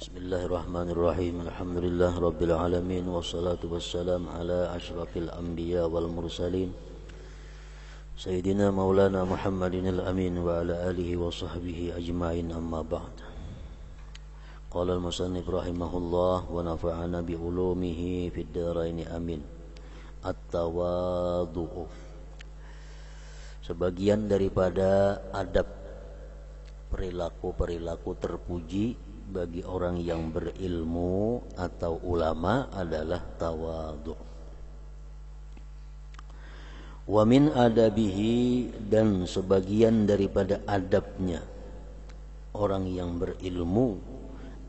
Bismillahirrahmanirrahim. Alhamdulillah rabbil alamin wassalatu wassalam ala asyrafil anbiya wal mursalin Sayyidina Maulana Muhammadin al-amin wa ala alihi wa sahbihi ajma'in, amma ba'd. Qala al-musannif rahimahullah wa nafa'ana bi ulumihi fid dharain amin. At-tawadhu, sebagian daripada adab perilaku-perilaku terpuji bagi orang yang berilmu atau ulama adalah tawadhu. Wa min adabihi, dan sebagian daripada adabnya orang yang berilmu,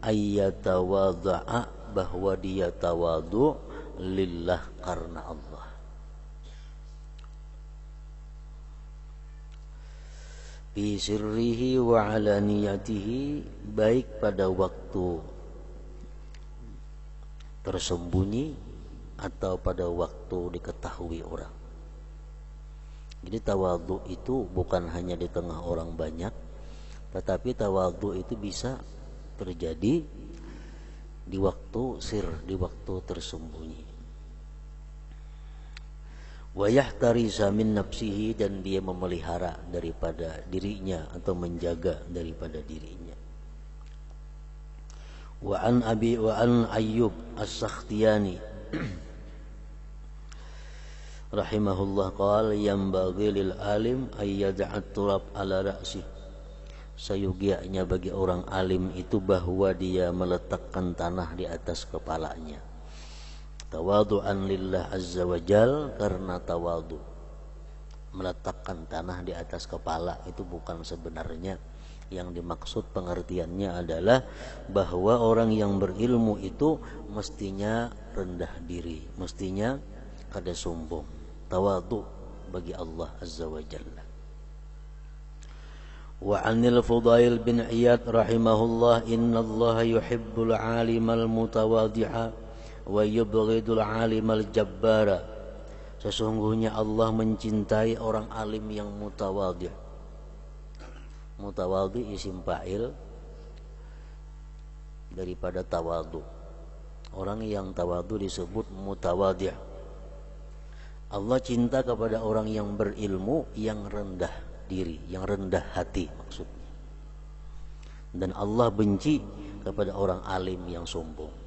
ayyatawadha'a, bahwa dia tawadhu lillah, karena Allah. Fi sirrihi wa alaniyatihi, baik pada waktu tersembunyi atau pada waktu diketahui orang. Jadi tawadhu itu bukan hanya di tengah orang banyak, tetapi tawadhu itu bisa terjadi di waktu sir, di waktu tersembunyi. Wa yahtarisa min nafsihi, dan dia memelihara daripada dirinya atau menjaga daripada dirinya. Wa an Ayyub As-Sakhtiyani rahimahullah qala yanbaghi lil alim ay yad'a turab ala ra'si, sayugianya bagi orang alim itu bahwa dia meletakkan tanah di atas kepalanya. Tawadhu'an lillah azza wa jal, karena tawadhu, meletakkan tanah di atas kepala itu bukan sebenarnya yang dimaksud. Pengertiannya adalah bahwa orang yang berilmu itu mestinya rendah diri, mestinya kada sombong. Tawadhu bagi Allah azza wa jalla. Wa 'anil Fudail bin Iyad rahimahullah, innallaha yuhibbul 'alimal mutawadhi'a wa yubghidul 'alimal jabbara, sesungguhnya Allah mencintai orang alim yang mutawadhi'. Mutawadhi isim fa'il daripada tawadhu. Orang yang tawadhu disebut mutawadhi'. Allah cinta kepada orang yang berilmu, yang rendah diri, yang rendah hati maksudnya. Dan Allah benci kepada orang alim yang sombong.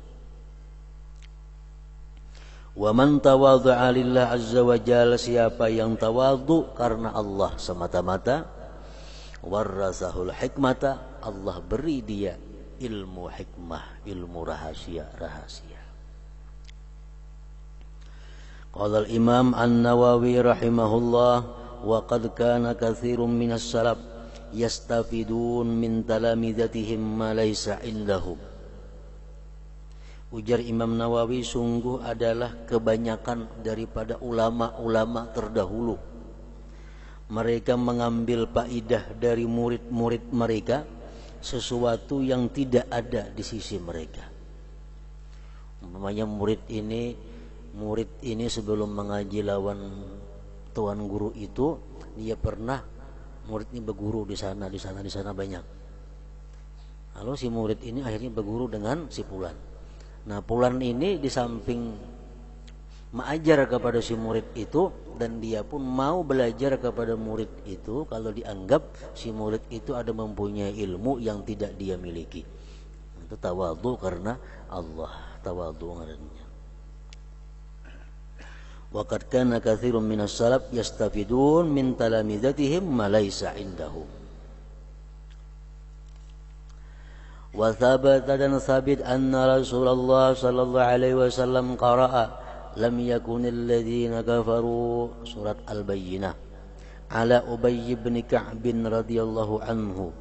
Wa man tawadha'a lillah azza wa jalla, siapa yang tawadhu karena Allah semata-mata, warasahul hikmata, Allah beri dia ilmu hikmah, ilmu rahasia. Qala al-Imam An-Nawawi rahimahullah, wa qad kana katsirun minas salaf yastafidun min talamidatihim ma laysa indahum. Ujar Imam Nawawi, sungguh adalah kebanyakan daripada ulama-ulama terdahulu, mereka mengambil faedah dari murid-murid mereka sesuatu yang tidak ada di sisi mereka. Umpamanya murid ini sebelum mengaji lawan tuan guru itu, dia pernah murid ini berguru di sana banyak. Lalu si murid ini akhirnya berguru dengan si fulan. Nah, fulan ini di samping mengajar kepada si murid itu, dan dia pun mau belajar kepada murid itu kalau dianggap si murid itu ada mempunyai ilmu yang tidak dia miliki. Itu tawadhu karena Allah, tawadhu ngarannya. Wa qad kana katsirun minas salaf yastafidun min talamidatihim ma laysa indahum. Wa thabata, dan sabit, anna Rasulullah sallallahu alaihi wasallam qara'a lam yakunil ladzina kafaru, surat Al-Bayyinah, ala Ubay bin Ka'b radhiyallahu anhu.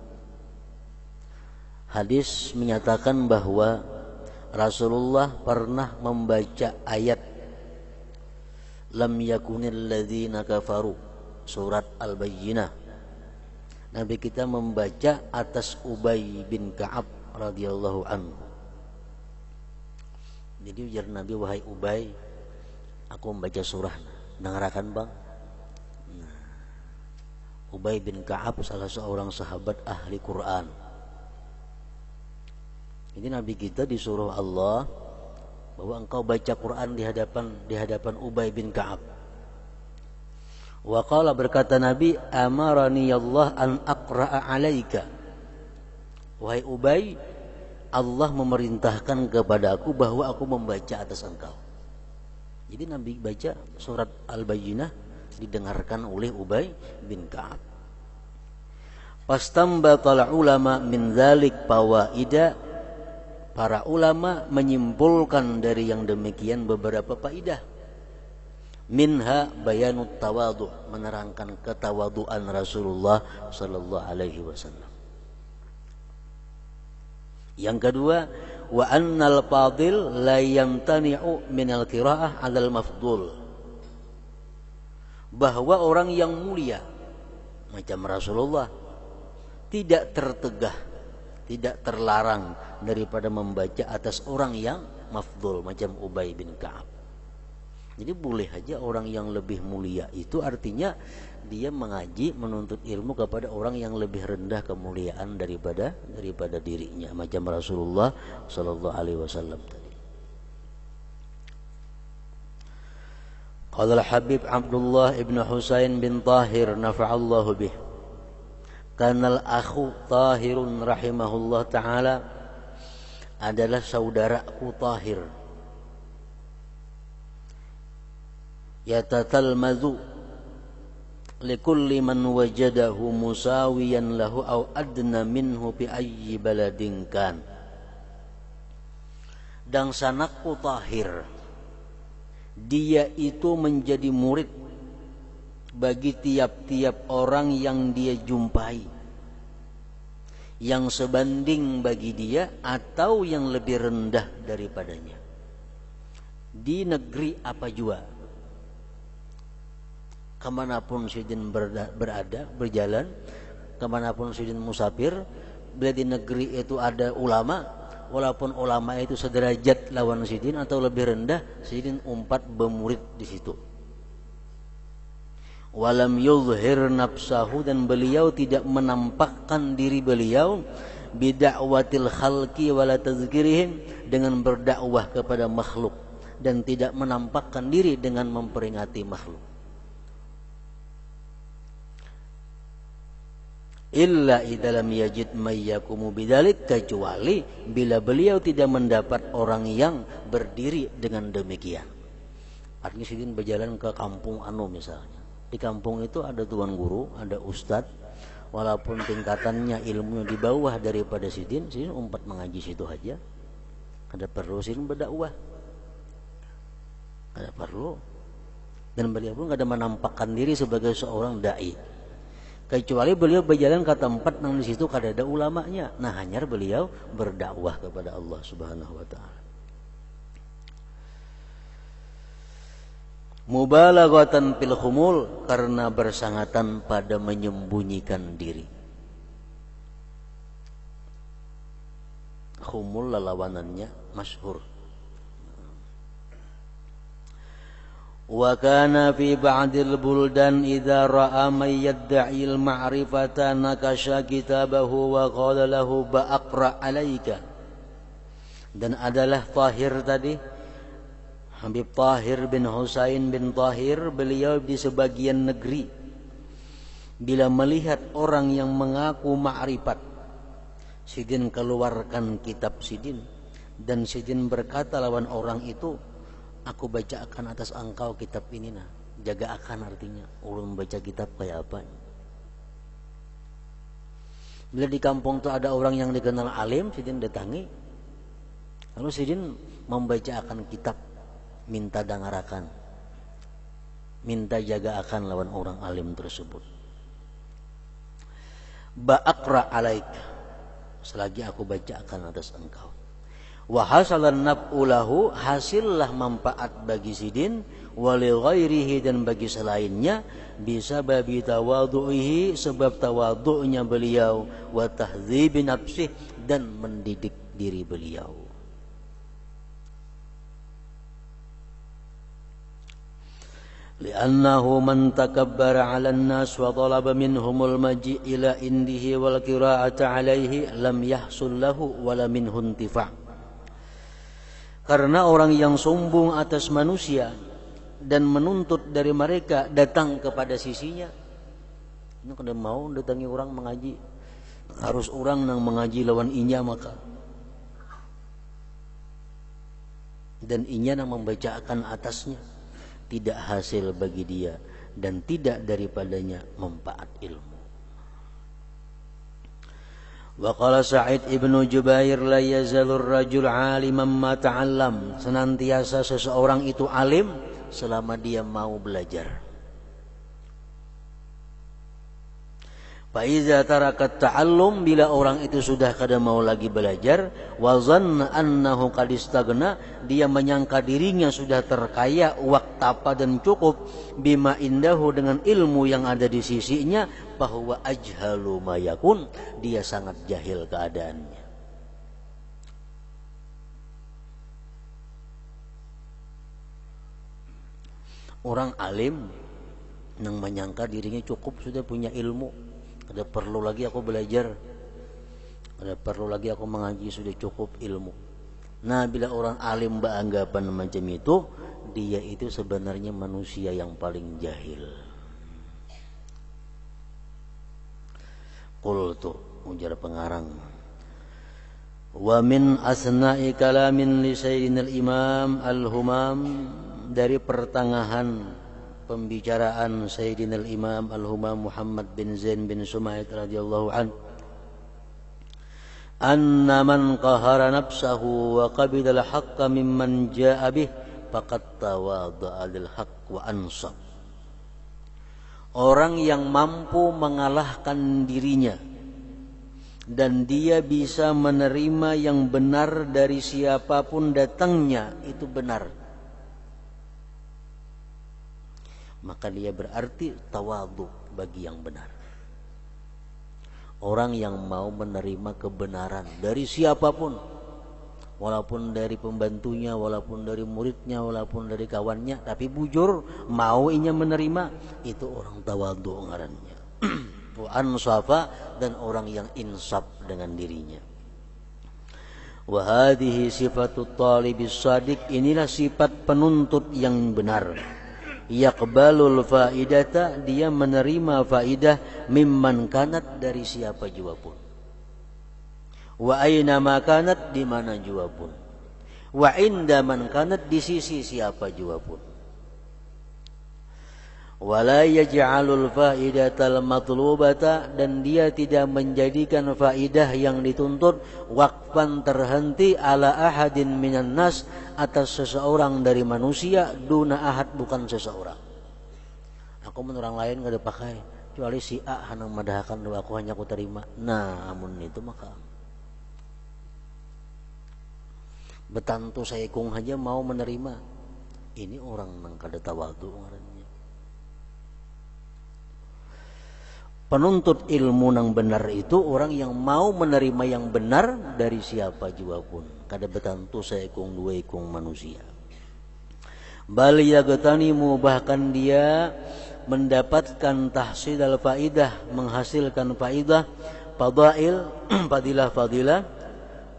Hadis menyatakan bahwa Rasulullah pernah membaca ayat lam yakunil ladzina kafaru, surat Al-Bayyinah. Nabi kita membaca atas Ubay bin Ka'ab radhiyallahu anhu. Jadi ujar Nabi, wahai Ubay, aku membaca surah, dengarkan bang. Nah, Ubay bin Ka'ab salah seorang sahabat ahli Quran. Jadi Nabi kita disuruh Allah bahwa engkau baca Quran di hadapan Ubay bin Ka'ab. Wa qala, berkata Nabi, amarani Allah an aqra'a alaika. Wahai Ubay, Allah memerintahkan kepada aku bahwa aku membaca atas engkau. Jadi Nabi baca surat Al-Bayyinah didengarkan oleh Ubay bin Ka'ab. Fastambatal ulama min dzalik fawaida. Para ulama menyimpulkan dari yang demikian beberapa faidah. Minha bayanut tawadhu, menerangkan ketawaduan Rasulullah sallallahu alaihi wasallam. Yang kedua, wa annal fadil la yamtani'u minal qira'ah 'alal mafdul. Bahwa orang yang mulia macam Rasulullah tidak tertegah, tidak terlarang daripada membaca atas orang yang mafdul macam Ubay bin Ka'ab. Jadi boleh aja orang yang lebih mulia, itu artinya dia mengaji, menuntut ilmu kepada orang yang lebih rendah kemuliaan daripada dirinya, macam Rasulullah sallallahu alaihi wasallam tadi. Qala al-Habib Abdullah ibn Husain bin Tahir nafa'allahu bih. Kanal akhu Tahirun rahimahullah ta'ala adalah saudaraku Tahir. Yatatalmazu likulli man wajadahu musawiyan lahu aw adna minhu bi ayyi baladin kan. Dan sanakku Tahir, dia itu menjadi murid bagi tiap-tiap orang yang dia jumpai, yang sebanding bagi dia atau yang lebih rendah daripadanya, di negeri apa jua, kemanapun Sidin berada, berjalan, kemanapun Sidin musafir, bila di negeri itu ada ulama, walaupun ulama itu sederajat lawan Sidin atau lebih rendah, Sidin umpat bermurid di situ. Walam yuzhir nafsahu, dan beliau tidak menampakkan diri beliau bida'watil khalqi wala tazkirihim, dengan berdakwah kepada makhluk, dan tidak menampakkan diri dengan memperingati makhluk. Illa idza lam yajid may yaqumu bidzalik, kecuali bila beliau tidak mendapat orang yang berdiri dengan demikian. Artinya Sidin berjalan ke kampung misalnya. Di kampung itu ada tuan guru, ada ustadz, walaupun tingkatannya ilmunya di bawah daripada Sidin umpat mengaji situ aja. Ada perlu Sidin berdakwah, ada perlu. Dan beliau pun tidak menampakkan diri sebagai seorang dai, kecuali beliau berjalan ke tempat yang di situ kada ada ulamanya. Nah, hanya beliau berdakwah kepada Allah Subhanahu wa taala. Mubalaghatan fil khumul, karena bersangatan pada menyembunyikan diri. Khumul lawanannya masyhur. Wa kana fi ba'dil buldan idza ra'a may yad'i al-ma'rifata nakasha kitabahu wa qala lahu ba'aqra 'alaika. Dan adalah Tahir tadi, Habib Tahir bin Husain bin Tahir, beliau di sebagian negeri bila melihat orang yang mengaku ma'rifat, Sidin keluarkan kitab Sidin, dan Sidin berkata lawan orang itu, aku baca akan atas engkau kitab ini, nah. Jaga akan artinya ulun baca kitab kayak apa. Bila di kampung itu ada orang yang dikenal alim, Sidin datangi, lalu Sidin membaca akan kitab, minta dangarakan, minta jaga akan lawan orang alim tersebut. Ba'aqra alaik, selagi aku baca akan atas engkau. Wa hasalan naf'ulahu, hasillah manfaat bagi Sidin, wa li ghairihi, dan bagi selainnya, bisa babi tawadhu'ihi, sebab tawadhu'nya beliau, wa tahdzibi nafsih, dan mendidik diri beliau. Li'annahu man takabbara 'alan nas wa talaba minhumul maji' ila indihi wal qira'ata 'alaihi lam yahsul lahu wala minhu intifa'. Karena orang yang sombong atas manusia dan menuntut dari mereka datang kepada sisinya, ini kada mau datangi orang mengaji, harus orang yang mengaji lawan inya maka, dan inya yang membacakan atasnya, tidak hasil bagi dia dan tidak daripadanya manfaat ilmu. Wa qala Sa'id ibnu Jubair la yazalur rajul 'aliman ma ta'allam, senantiasa seseorang itu alim selama dia mau belajar. Fa iza tarakat ta'allum, bila orang itu sudah kada mau lagi belajar, wa zanna annahu qad istaghna, dia menyangka dirinya sudah terkaya, waktapa dan cukup, bima indahu, dengan ilmu yang ada di sisinya, bahwa ajhalu ma yakun, dia sangat jahil keadaannya. Orang alim yang menyangka dirinya cukup, sudah punya ilmu, ada perlu lagi aku belajar, ada perlu lagi aku mengaji, sudah cukup ilmu. Nah, bila orang alim beranggapan macam itu, dia itu sebenarnya manusia yang paling jahil. Qultu, ujar pengarang, wa min asna'i kalamin li sayyidina al-imam al-humam, dari pertengahan pembicaraan Sayyidina al-Imam al-Humam Muhammad bin Zain bin Sumait radhiyallahu an, anna man qahara nafsahu wa qabila al-haqqa mimman jaa'a bih faqad tawadda'a lil haqq wa ansab. Orang yang mampu mengalahkan dirinya dan dia bisa menerima yang benar dari siapapun datangnya, itu benar, maka dia berarti tawadhu bagi yang benar. Orang yang mau menerima kebenaran dari siapapun, walaupun dari pembantunya, walaupun dari muridnya, walaupun dari kawannya, tapi bujur mau inya menerima, itu orang tawadhu ngarannya. Wa ansafa, dan orang yang insaf dengan dirinya. Wa hadhihi sifatut talibis shadiq, inilah sifat penuntut yang benar. Yaqbalul faidata, dia menerima faidah, mimman kanat, dari siapa jua pun, wa aina ma kanat, di mana jua pun, wa inda man kanat, di sisi siapa jua pun. Wala yaj'alul faidatal matlubata, dan dia tidak menjadikan faidah yang dituntut waqfan, terhenti, ala ahadin minan nas, atas seseorang dari manusia, duna ahad, bukan seseorang. Aku menurut orang lain enggak ada pakai, kecuali si A hanang madahkan doa aku hanya aku terima. Nah, amun itu maka betantu saya kung aja mau menerima. Ini orang nang kada tawadhu ngarannya. Penuntut ilmu yang benar itu orang yang mau menerima yang benar dari siapa jua pun, kada betantu saya kung dua kung manusia. Bal yagtanimu, bahkan dia mendapatkan tahsil al-faidah, menghasilkan faidah, fadail, fadilah,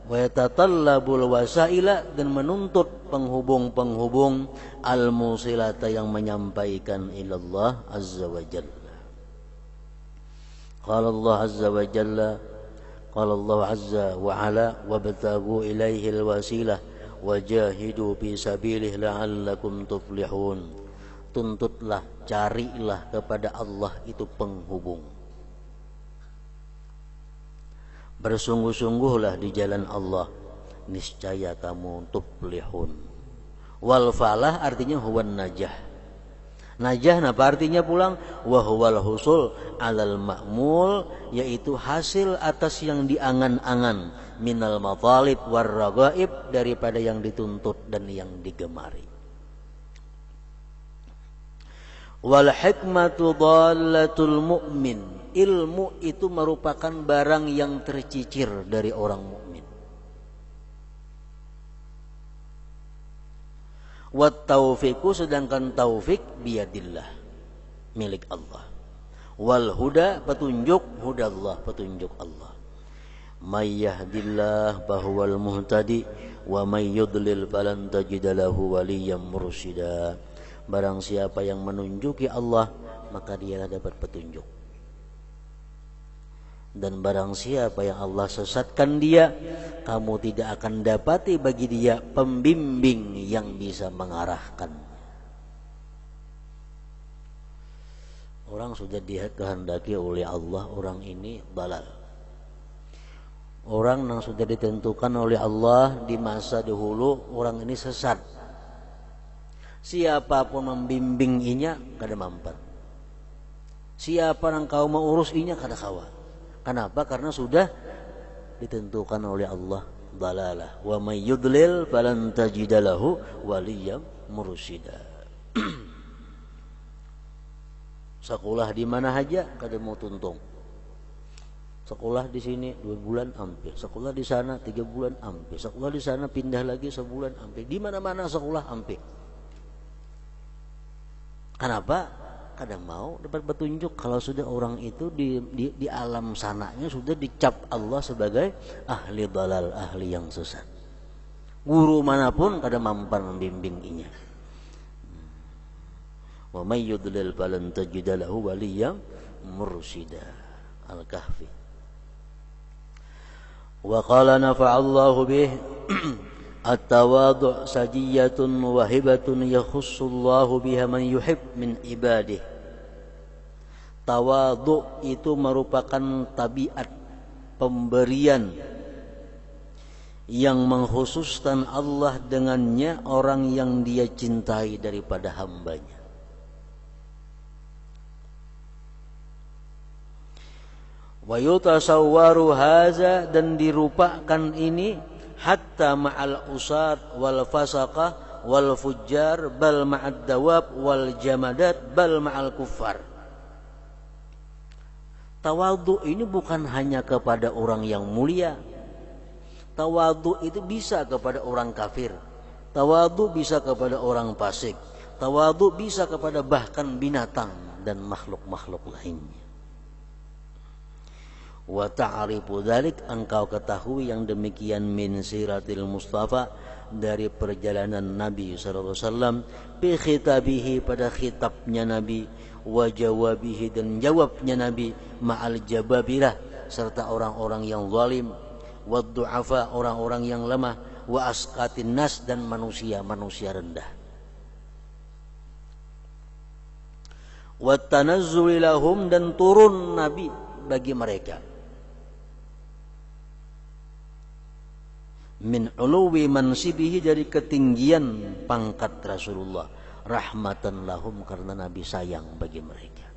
wa yatatallabul wasaila, dan menuntut penghubung-penghubung, al-musilata, yang menyampaikan ilallah azza wa jalla. Qala Allah azza wa jalla, qala Allah azza wa ala, wabtaghu ilaihil wasilah wajahidu fi sabilihi la'allakum tuflihun. Tuntutlah, carilah kepada Allah itu penghubung, bersungguh-sungguhlah di jalan Allah, niscaya kamu tuflihun. Wal falah artinya huwan najah. Najah apa artinya pulang? Wa huwal husul alal ma'mul, yaitu hasil atas yang diangan-angan, minal matalib war ragaib, daripada yang dituntut dan yang digemari. Wal hikmatu dhallatul mu'min, ilmu itu merupakan barang yang tercicir dari orang mukmin. Wat taufiqu, sedangkan taufik biyadillah, milik Allah. Wal huda, petunjuk, hudallah, petunjuk Allah. May yahdillah fahuwal muhtadi wa may yudlil falan tajida lahu waliyyan mursyida. Barang siapa yang menunjuki Allah, maka dia dapat petunjuk. Dan barang siapa yang Allah sesatkan dia, kamu tidak akan dapati bagi dia pembimbing yang bisa mengarahkan. Orang sudah dikehendaki oleh Allah, orang ini dalal. Orang yang sudah ditentukan oleh Allah di masa dahulu, orang ini sesat. Siapapun membimbing inya kada mampan. Siapa yang kau mau urus inya kada kawa. Kenapa? Karena sudah ditentukan oleh Allah dalalah. Wa may yudlil falan tajida lahu waliyyam mursyida. Sekolah di mana aja kada mau tuntung. Sekolah di sini 2 bulan ampe, sekolah di sana 3 bulan ampe, sekolah di sana pindah lagi sebulan ampe, di mana-mana sekolah ampe. Kenapa? Kadang mau dapat petunjuk. Kalau sudah orang itu di alam sananya sudah dicap Allah sebagai ahli dalal, ahli yang sesat. Guru manapun kadang mampan membimbinginya. Wa may yudlil falan tajida lahu waliyyan mursyida. Al-Kahfi. Wa qala nafa'allahu bih at-tawadhu' sajiyatun wa hibatun yakhussullahu biha man yuhib min ibadih. Tawadhu' itu merupakan tabiat pemberian yang mengkhususkan Allah dengannya orang yang dia cintai daripada hambanya. Wa yutasawwaru haza, dan dirupakan ini hatta ma'al usat wal fasaqah wal fujjar bal ma'ad dawab wal jamadat bal ma'al kuffar. Tawadhu ini bukan hanya kepada orang yang mulia. Tawadhu itu bisa kepada orang kafir. Tawadhu bisa kepada orang fasik. Tawadhu bisa kepada bahkan binatang dan makhluk-makhluk lainnya. Wa ta'rifu dzalik, engkau ketahui yang demikian min siratil Mustafa, dari perjalanan Nabi sallallahu alaihi wasallam, bi khitabihi, pada khitabnya Nabi, wa jawabihi, dan jawabnya Nabi, ma'al jababirah, serta orang-orang yang zalim, wa du'afa, orang-orang yang lemah, wa asqatin nas, dan manusia-manusia rendah. Wa tanazzuli lahum, dan turun Nabi bagi mereka, min uluwi mansibihi, dari ketinggian pangkat Rasulullah, rahmatan lahum, karena Nabi sayang bagi mereka.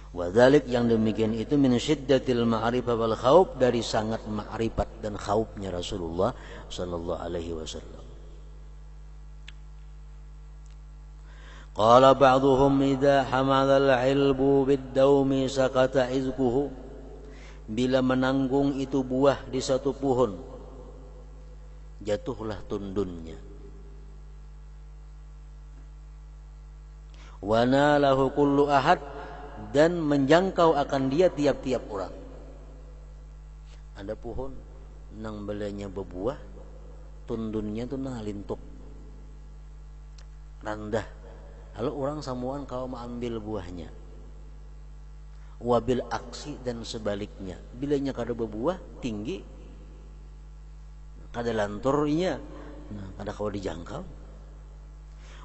Wadzalik, yang demikian itu, min syiddatil ma'rifah wal khauf, dari sangat ma'rifat dan khaufnya Rasulullah sallallahu alaihi wasallam. Qala ba'dhum idza hamala al-'ilbu bid-daumi sakata izquhu, bila menanggung itu buah di satu pohon, jatuhlah tundunnya. Wa nalahu kullu ahad, dan menjangkau akan dia tiap-tiap orang. Ada pohon nang belanya berbuah, tundunnya tu nalintuk rendah. Lalu orang samuan kau mengambil buahnya. Wabil aksi, dan sebaliknya, bilanya kada berbuah tinggi, kada lanturnya, kada kau dijangkau.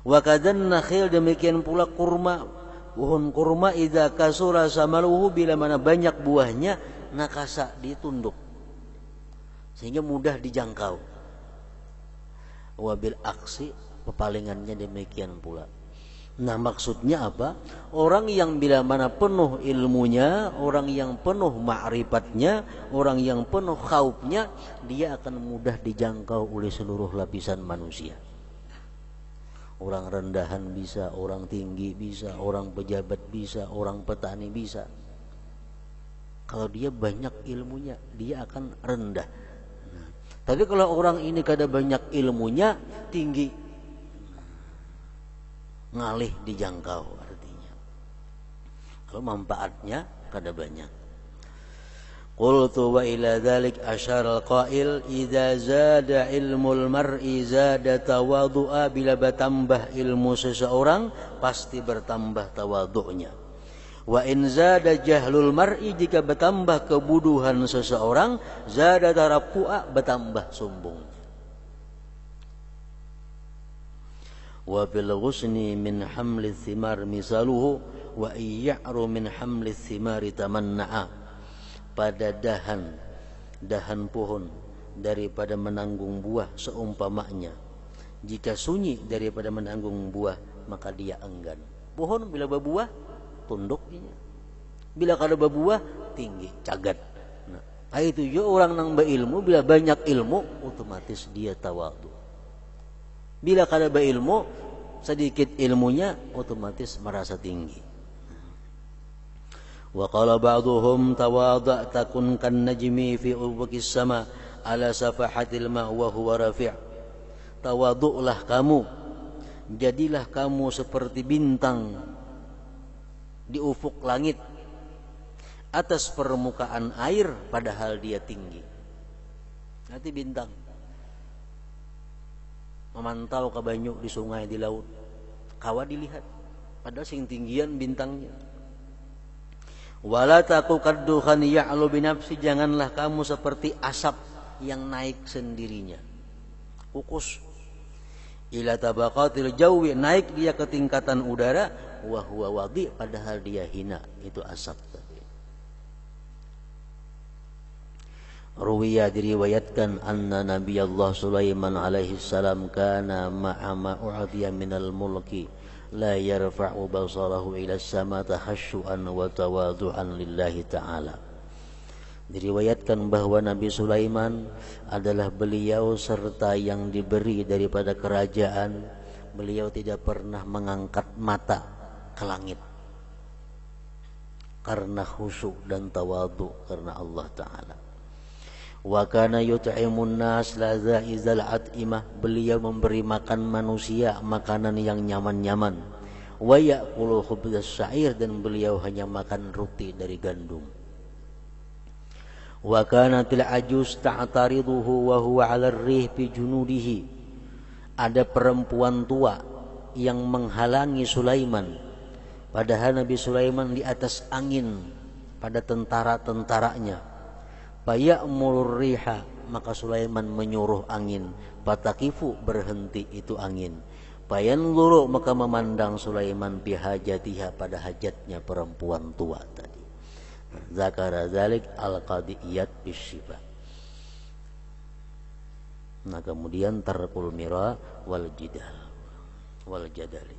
Wa kadan nakhil, demikian pula kurma, pohon kurma, idza kasura samaluhu, bila mana banyak buahnya, nakasa, ditunduk sehingga mudah dijangkau. Wabil aksi, pepalingannya demikian pula. Nah, maksudnya apa? Orang yang bila mana penuh ilmunya, orang yang penuh ma'rifatnya, orang yang penuh khaufnya, dia akan mudah dijangkau oleh seluruh lapisan manusia. Orang rendahan bisa, orang tinggi bisa, orang pejabat bisa, orang petani bisa. Kalau dia banyak ilmunya, dia akan rendah. Nah, Tapi kalau orang ini kada banyak ilmunya, tinggi, ngalih dijangkau artinya. Kalau manfaatnya kada banyak. Qultu wa ila dzalik asyara al-qail idza zada ilmul mar'i zada tawadhu'a, bila bertambah ilmu seseorang pasti bertambah tawadhu'nya. Wa in zada jahlul mar'i, jika bertambah kebodohan seseorang zada tarafu'a, bertambah sombongnya. Wa bil ghusni min hamli thimar misaluhu wa iya'ru min hamli thimari tamanna'a. Pada dahan pohon daripada menanggung buah seumpamanya. Jika sunyi daripada menanggung buah, maka dia enggan. Pohon bila berbuah tunduk dia. Bila kada berbuah tinggi, cagat. Nah, itu juga orang nang berilmu, bila banyak ilmu otomatis dia tawadhu. Bila kada berilmu, sedikit ilmunya otomatis merasa tinggi. Wa qala ba'dhum tawadha' takun kan najmi fi ufuqis sama ala safahatil ma wa huwa rafi'. Tawadhu'lah kamu, jadilah kamu seperti bintang di ufuk langit atas permukaan air padahal dia tinggi. Nanti bintang memantau ke banyu di sungai, di laut, kawa dilihat padahal sing tinggian bintangnya. Wala taku kadduhan ya'lu binafsi, janganlah kamu seperti asap yang naik sendirinya. Ukus ila tabaqatil jawi, naik dia ke tingkatan udara, wa huwa wadi, padahal dia hina, itu asap tadi. Ruwiya, diriwayatkan, anna Nabi Allah Sulaiman alaihi salam kana ma'a ma u'tiya minal mulki la yarfa'u basarahu ila as-sama takhashu'an wa tawadhu'an lillahi ta'ala. Diriwayatkan bahwa Nabi Sulaiman adalah beliau serta yang diberi daripada kerajaan, beliau tidak pernah mengangkat mata ke langit karena khusyuk dan tawadhu karena Allah Ta'ala. Wa kana yut'imun nas lazaizal at'imah, beliau memberi makan manusia makanan yang nyaman-nyaman. Wa ya'kulu khubzas syair, dan beliau hanya makan roti dari gandum. Wa kanatil ajuz ta'tariduhu wa huwa 'ala ar-rih fi junudihi, ada perempuan tua yang menghalangi Sulaiman padahal Nabi Sulaiman di atas angin pada tentara-tentaranya. Faya'murur riha, maka Sulaiman menyuruh angin, fatakifu, berhenti itu angin. Fayanzuru, maka memandang Sulaiman bihajatiha, pada hajatnya perempuan tua tadi. Zakara zalik al-qadiyat bisyifa. Nah kemudian tarkul mira wal jadali.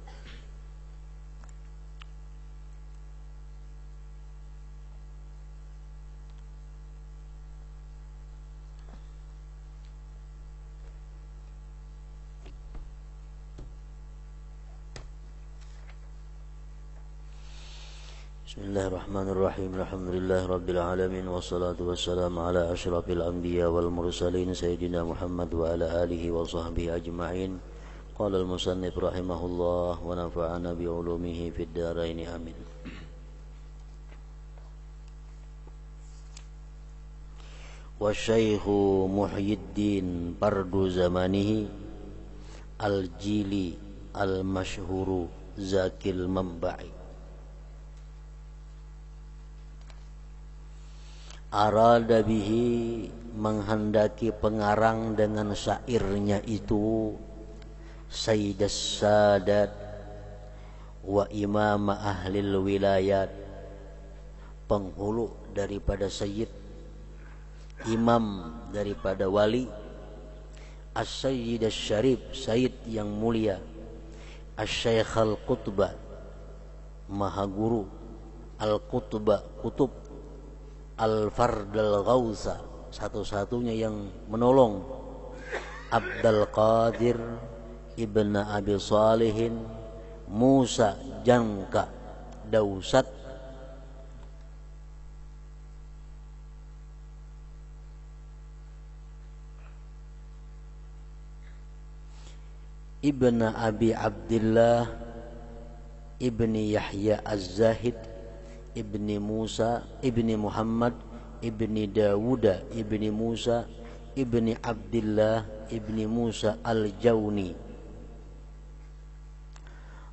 Bismillahirrahmanirrahim. Alhamdulillah rabbil alamin, wassalatu wassalamu ala asyrafil anbiya wal mursalin sayyidina Muhammad wa ala alihi wa sahbihi ajma'in. Qala al-musannif rahimahullah wa nafa'ana bi ulumihi fid dharain amin. Wa syaikhu Muhyiddin fardu zamanihi al-jili al-mashhuru zakil mamba'i arada bihi, menghendaki pengarang dengan syairnya itu, Sayyidas Sadat wa imam ahlil wilayat, penghulu daripada sayyid, imam daripada wali, as-sayyid as-syarif, sayyid yang mulia, as-syaikh al-qutbah, maha guru, al-qutbah, kutub, al-fard al-ghawsa, satu-satunya yang menolong, Abdul Qadir ibn Abi Salihin Musa Jangka Dausat ibn Abi Abdullah ibni Yahya Az-Zahid ibni Musa ibni Muhammad ibni Dawuda ibni Musa ibni Abdullah ibni Musa Al-Jauni.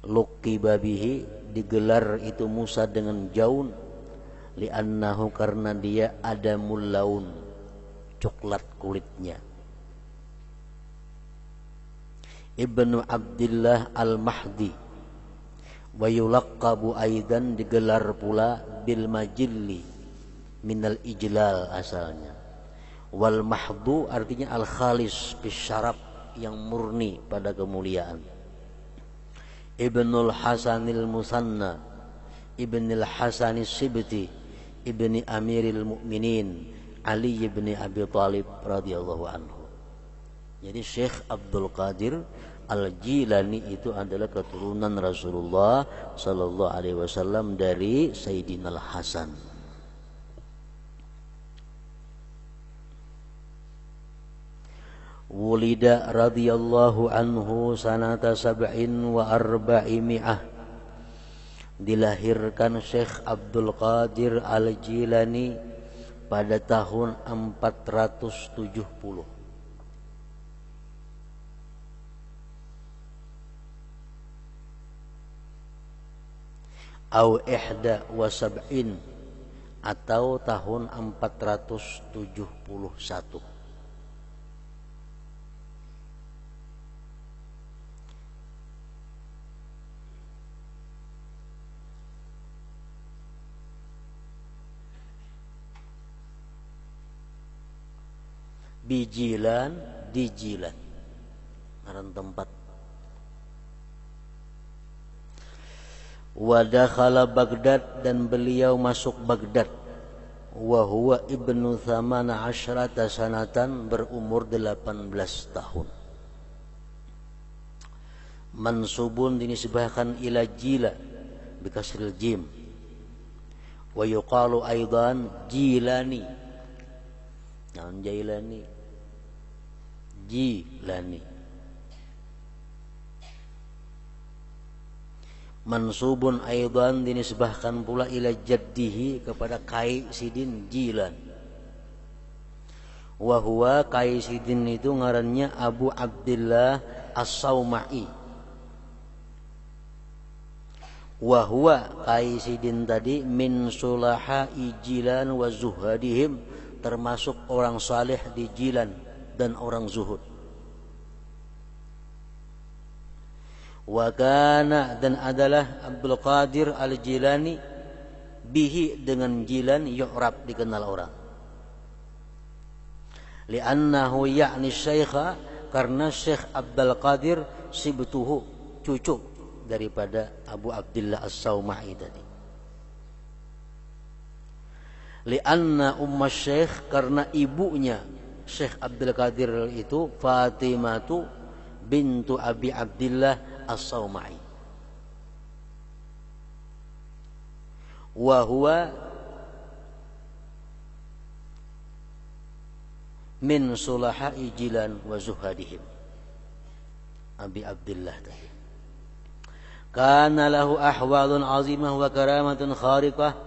Luqiba bihi, digelar itu Musa dengan Jaun, li'annahu, karena dia adamul laun, coklat kulitnya. Ibnu Abdullah Al-Mahdi, wa yulaqqabu aidan, digelar pula bil majilli, minal ijlal asalnya. Wal mahdu artinya al khalis bisyarab, yang murni pada kemuliaan. Ibnul Hasanil Musanna, Ibnul Hasanis Sibti, Ibni Amiril Mukminin Ali ibni Abi Thalib radhiyallahu anhu. Jadi Syekh Abdul Qadir Al-Jilani itu adalah keturunan Rasulullah sallallahu alaihi wasallam dari Sayyidina Al-Hasan. Wulida radhiyallahu anhu sanata sab'in wa arba'imi'ah, dilahirkan Syekh Abdul Qadir Al-Jilani pada tahun 470. Au ihda wa sab'in, atau tahun 471. Bijilan, di Jilan, ngaran tempat. Wa dakhala Baghdad, dan beliau masuk Baghdad. Wa huwa ibnu 18 sanatan, berumur 18 tahun. Mansubun, dinisbahkan ila Jila bikasril jim. Wa yuqalu aidan Jilani, naon Jailani, Jilani. Mansubun aidan, dinisbahkan pula ila jaddihi, kepada Kai Sidin Jilan. Wa huwa, Kai Sidin itu ngarannya Abu Abdullah As-Sauma'i. Wa huwa, Kai Sidin tadi, min sulaha'i Jilan wa zuhadihim, termasuk orang saleh di Jilan dan orang zuhud. Wa kana, dan adalah Abdul Qadir Al-Jilani, bihi, dengan Jilan, yu'rab, dikenal orang. Li'annahu ya'ni syaikha, karena Syekh Abdul Qadir sibtuhu, cucu daripada Abu Abdullah As-Sauma'i tadi. Li'anna umma syekh, karena ibunya Syekh Abdul Qadir itu Fatimatu bintu Abi Abdullah As-Sauma'i. Wa huwa min sulaha'i Jilan wa zuhadihim. Abi Abdullah tadi. Kana lahu ahwalun azimah wa karamatun khariqah.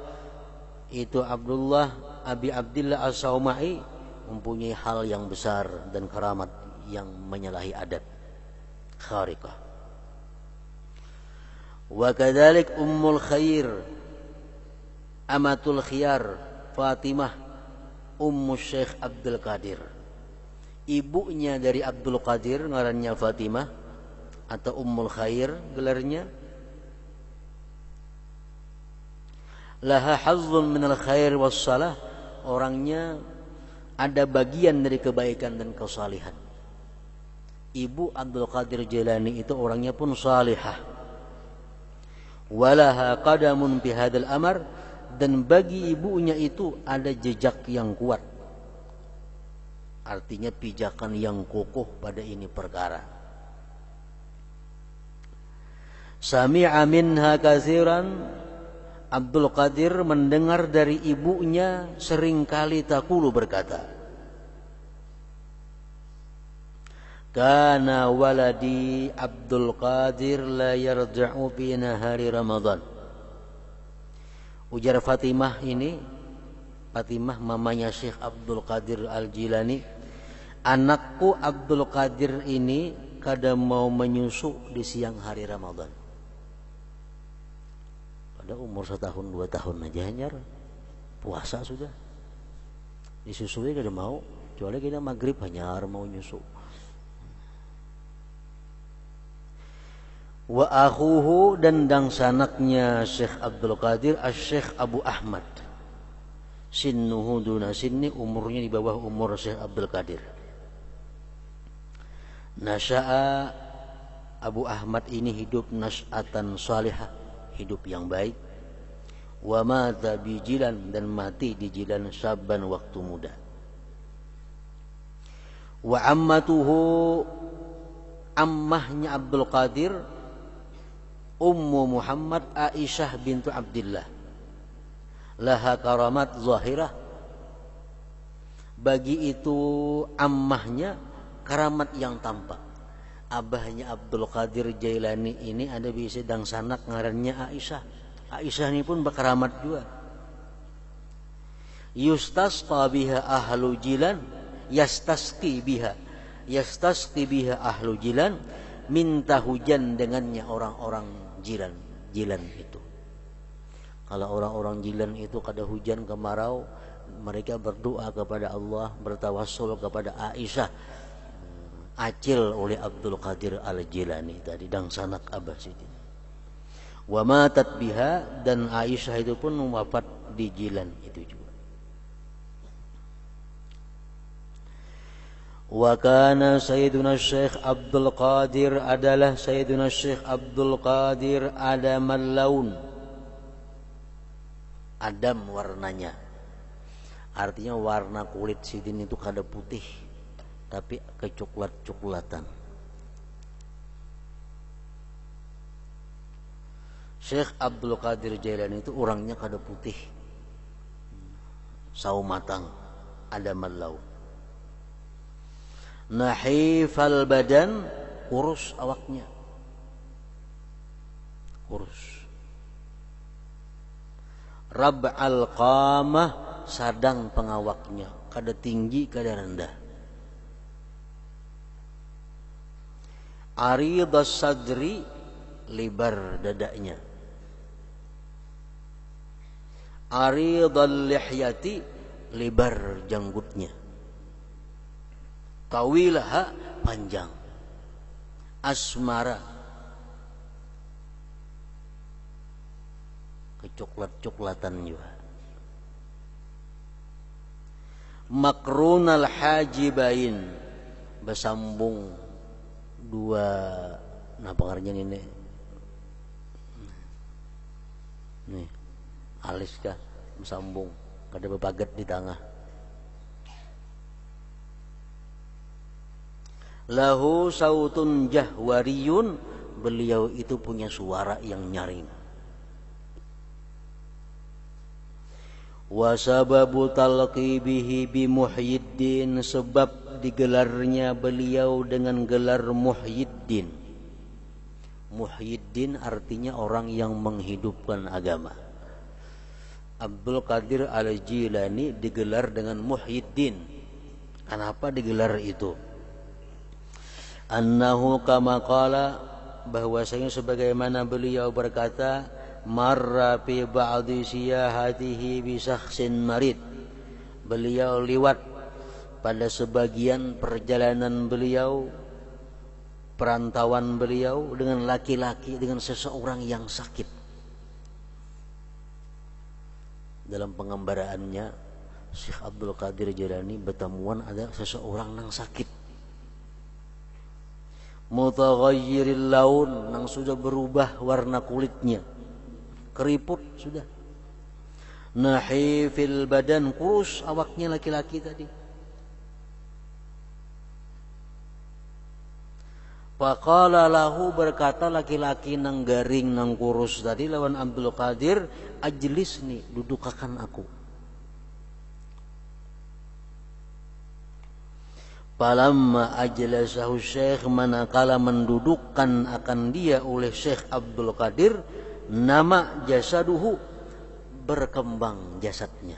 Itu Abdullah, Abi Abdullah As-Sauma'i, mempunyai hal yang besar dan keramat yang menyalahi adat, khariqah. Wa kadzalik Ummul Khair, Amatul Khiyar, Fatimah, Ummu Syekh Abdul Qadir. Ibunya dari Abdul Qadir ngarannya Fatimah, atau Ummul Khair gelarnya. Laha hazzun minal khair was salah, orangnya ada bagian dari kebaikan dan kesalihan. Ibu Abdul Qadir Jilani itu orangnya pun salihah. Walaha qadamun fi hadzal amr, dan bagi ibunya itu ada jejak yang kuat. Artinya pijakan yang kokoh pada ini perkara. Sami'a minha katsiran, Abdul Qadir mendengar dari ibunya seringkali taqulu, berkata, kana waladi Abdul Qadir la yarja'u fi nahari Ramadan. Ujar Fatimah ini, Fatimah mamanya Syekh Abdul Qadir Al-Jilani, anakku Abdul Qadir ini kadang mau menyusu di siang hari Ramadan. Pada umur 1 tahun 2 tahun aja hanyar puasa sudah disusui kadang mau, kecuali kita maghrib hanyar mau nyusu. Wa akhuhu, dan dangsanaknya Syekh Abdul Qadir Syekh Abu Ahmad, sinnuhu duna sinni, umurnya di bawah umur Syekh Abdul Qadir. Nasya'a, Abu Ahmad ini hidup nas'atan salihah, hidup yang baik. Wa mata bi Jilan, dan mati di Jilan syaban waktu muda. Wa ammatuhu, ammahnya Abdul Qadir Ummu Muhammad Aisyah bintu Abdillah, laha karamat zahirah, bagi itu ammahnya karamat yang tampak. Abahnya Abdul Qadir Jailani ini ada bisa dang sanak ngarannya Aisyah. Aisyah ini pun berkaramat juga. Yustasqa biha ahlu Jilan, yastasqi biha ahlu Jilan, minta hujan dengannya orang-orang Jilan itu. Kalau orang-orang Jilan itu kada hujan kemarau, mereka berdoa kepada Allah, bertawassul kepada Aisyah, acil oleh Abdul Qadir Al-Jilani tadi, dang sanak Abah Siti. Wa matat biha, dan Aisyah itu pun wafat di Jilan itu juga. Wa kana Sayyiduna Syekh Abdul Qadir, adalah Sayyiduna Syekh Abdul Qadir adamal laun, adam warnanya, artinya warna kulit sidin itu kada putih tapi kecoklat-coklatan. Syekh Abdul Qadir Jailani itu orangnya kada putih, sawo matang, adamal laun. Nahifal badan, kurus awaknya, kurus. Rab'al qamah, sadang pengawaknya, kada tinggi kada rendah. Aridas sadri, lebar dadanya. Aridal lihyati, lebar janggutnya. Tawilah, panjang. Asmara, kecoklat-coklatan juga. Makrunal hajibain, bersambung dua, napa ngaranya ini? Nih, alis kah bersambung, kada bepaget di tengah. Lahu sautun jahwariyun, beliau itu punya suara yang nyaring. Wa sababu talqibihi bi Muhyiddin, sebab digelarnya beliau dengan gelar Muhyiddin. Muhyiddin artinya orang yang menghidupkan agama. Abdul Qadir Al-Jilani digelar dengan Muhyiddin. Kenapa digelar itu? Annahu kama qala, bahwasanya sebagaimana beliau berkata, marra fi ba'di siyahatihi bi syakhsin marid, beliau liwat pada sebagian perjalanan beliau, perantauan beliau dengan laki-laki, dengan seseorang yang sakit. Dalam pengembaraannya Syekh Abdul Qadir Jailani bertemuan ada seseorang yang sakit, mutaghayyiril laun, yang sudah berubah warna kulitnya, keriput sudah. Nahifil badan, kurus awaknya laki-laki tadi. Faqala lahu, berkata laki-laki nang garing nang kurus tadi lawan Abdul Qadir, ajlisni, dudukakan aku. Falamma ajlasahu Syekh, manakala mendudukkan akan dia oleh Syekh Abdul Qadir, nama jasaduhu, berkembang jasadnya.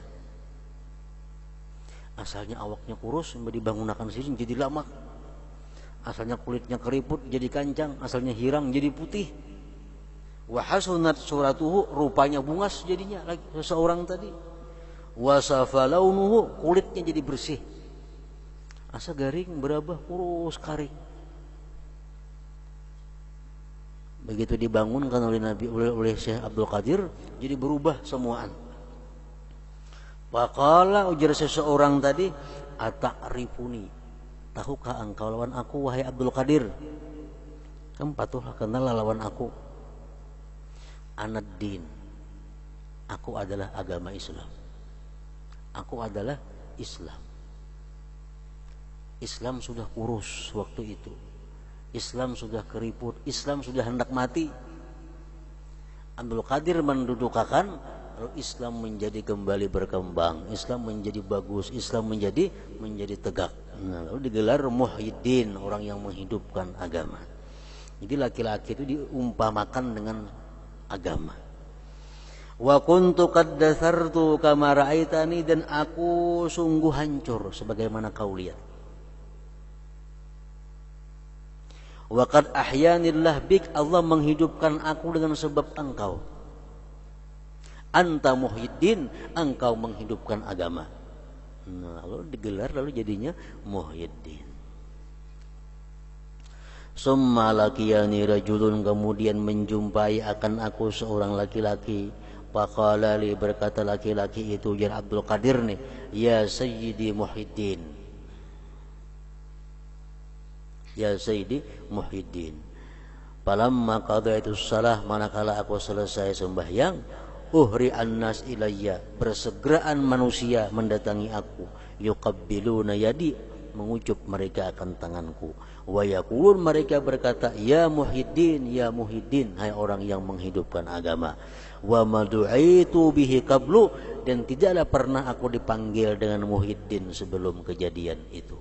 Asalnya awaknya kurus, dibangunakan sini jadi lama. Asalnya kulitnya keriput jadi kancang, asalnya hirang jadi putih. Wa hasunat suratuhu, rupanya bungas jadinya lagi seseorang tadi. Wa safalaunuhu, kulitnya jadi bersih. Asa garing berabah kurus karing. Begitu dibangunkan oleh Nabi oleh Syekh Abdul Qadir, jadi berubah semuaan. Faqala, ujar seseorang tadi, ata'rifuni, tahukah engkau lawan aku wahai Abdul Qadir? Kamu patuhlah kenal lawan aku. Anad-din, aku adalah agama Islam. Aku adalah Islam. Islam sudah kurus waktu itu. Islam sudah keriput. Islam sudah hendak mati. Abdul Qadir mendudukakan, lalu Islam menjadi kembali berkembang. Islam menjadi bagus. Islam menjadi tegak. Nah, lalu digelar Muhyiddin, orang yang menghidupkan agama. Jadi laki-laki itu diumpamakan dengan agama. Wa kuntu qad dasartu kama ra'aitani, dan aku sungguh hancur sebagaimana kau lihat. Wa qad ahyanillah bik, Allah menghidupkan aku dengan sebab engkau. Anta Muhyiddin, engkau menghidupkan agama. Nah, lalu digelar, lalu jadinya Muhyiddin. Summa laqiyani rajulun, kemudian menjumpai akan aku seorang laki-laki. Faqala li, berkata laki-laki itu, ya Abdul Qadir nih, ya Sayyidi Muhyiddin, ya Sayyidi Muhyiddin. Falamma qadaitu shalah, manakala aku selesai sembahyang, uhri annas ilayya, bersegeraan manusia mendatangi aku, yuqabbiluna yadi, mengucup mereka akan tanganku. Wa yaqulun, mereka berkata, ya Muhyiddin, ya Muhyiddin, hai orang yang menghidupkan agama. Wa madu'itu bihi qablu, dan tidaklah pernah aku dipanggil dengan Muhyiddin sebelum kejadian itu.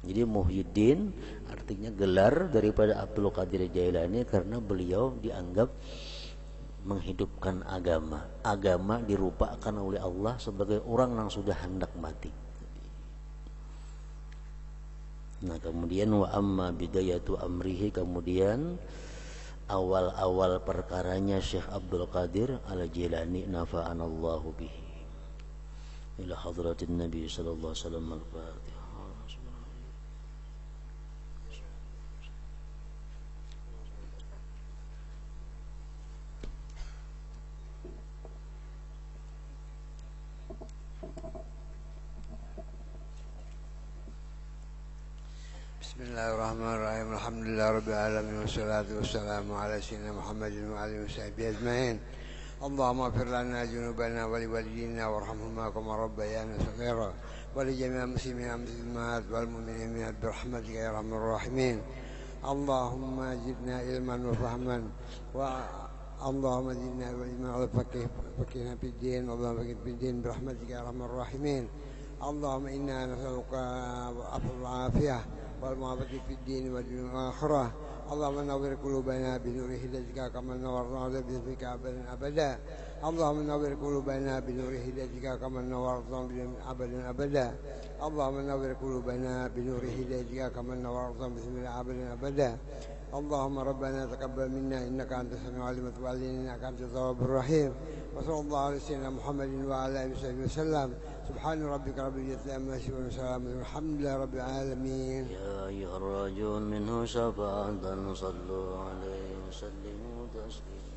Jadi Muhyiddin artinya gelar daripada Abdul Qadir Jailani, karena beliau dianggap menghidupkan agama. Agama dirupakan oleh Allah sebagai orang yang sudah hendak mati. Nah, kemudian wa amma bidayatu amrihi, kemudian awal-awal perkaranya Syekh Abdul Qadir Al-Jilani, nafa'anallahu bihi. Ila hadratin Nabi sallallahu alaihi wasallam. Al-Fatihah. Bismillahirrahmanirrahim. Alhamdulillah rabbil alamin, wassalatu wassalamu ala sayyidina Muhammadin wa alihi washabihi ajmain. Allahumma ighfir lana dzunubana wa liwalidina warhamhuma kama rabbayana shaghira, wa li jami'il muslimina muslimat wal mu'minina birahmatika ya arhamar rahimin. Allahumma zidna ilman wa fahman, wa Allahumma zidna ilman wa faqihna fid din, Allahumma faqihna fid din birahmatika ya arhamar rahimin. Allahumma inna nas'aluka al-'afwa والمعافاة في الدين والآخرة. اللهم نور قلوبنا بنور هدايتك كما نورنا بذكرك أبدا. اللهم نور قلوبنا بنور هدايتك كما نورنا أبدا. اللهم نور قلوبنا بنور هدايتك كما نورنا بذكرك أبدا. اللهم ربنا تقبل منا إنك أنت السميع العليم، وتب علينا إنك أنت التواب الرحيم. وصلى الله على سيدنا محمد وعلى آله وصحبه وسلم. سبحان ربك رب العزة عما يصفون وسلام الحمد لله رب العالمين. يا أيها الراجون منه شفاعة صلوا عليه وسلموا تسليما.